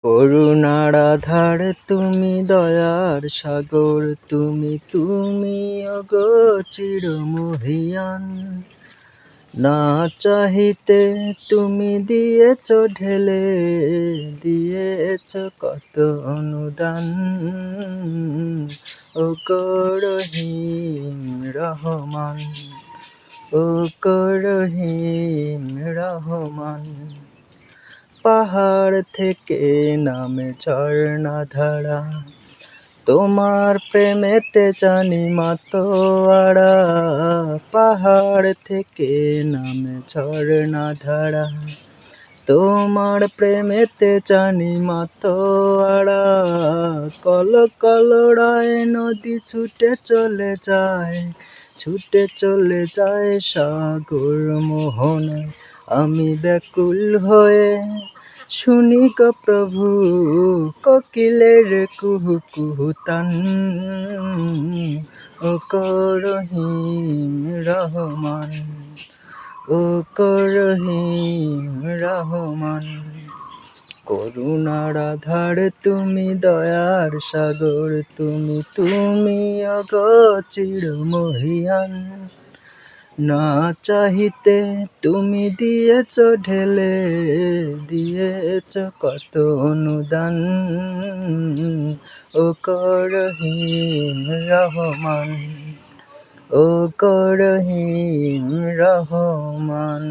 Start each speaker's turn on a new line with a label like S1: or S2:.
S1: করুণার আধার তুমি, দয়ার সাগর তুমি, তুমি ওগো চিরমহিয়ান। না চাহিতে তুমি দিয়েছ ঢেলে, দিয়েছ কত অনুদান। ও রহিম রহমান, ও রহিম রহমান। পাহাড় থেকে নামে ঝর্ণা ধারা, তোমার প্রেমেতে জানি মাতোয়ারা। পাহাড় থেকে নামে ঝর্ণা ধারা, তোমার প্রেমেতে জানি মাতোয়ারা। কল কলরায় নদী ছুটে চলে যায়, ছুটে চলে যায় সাগর মোহনায়। আমি ব্যাকুল হয়ে শুনি গো প্রভু, কোকিলের কুহু কুহু তান। ও রহিম রহমান, ও রহিম রহমান। করুণার আধার তুমি, দয়ার সাগর তুমি, তুমি ওগো চিরমহিয়ান। না চাহিতে তুমি দিয়েছ ঢেলে, দিয়েছ কত অনুদান। ও রহিম রহমান, ও রহিম রহমান।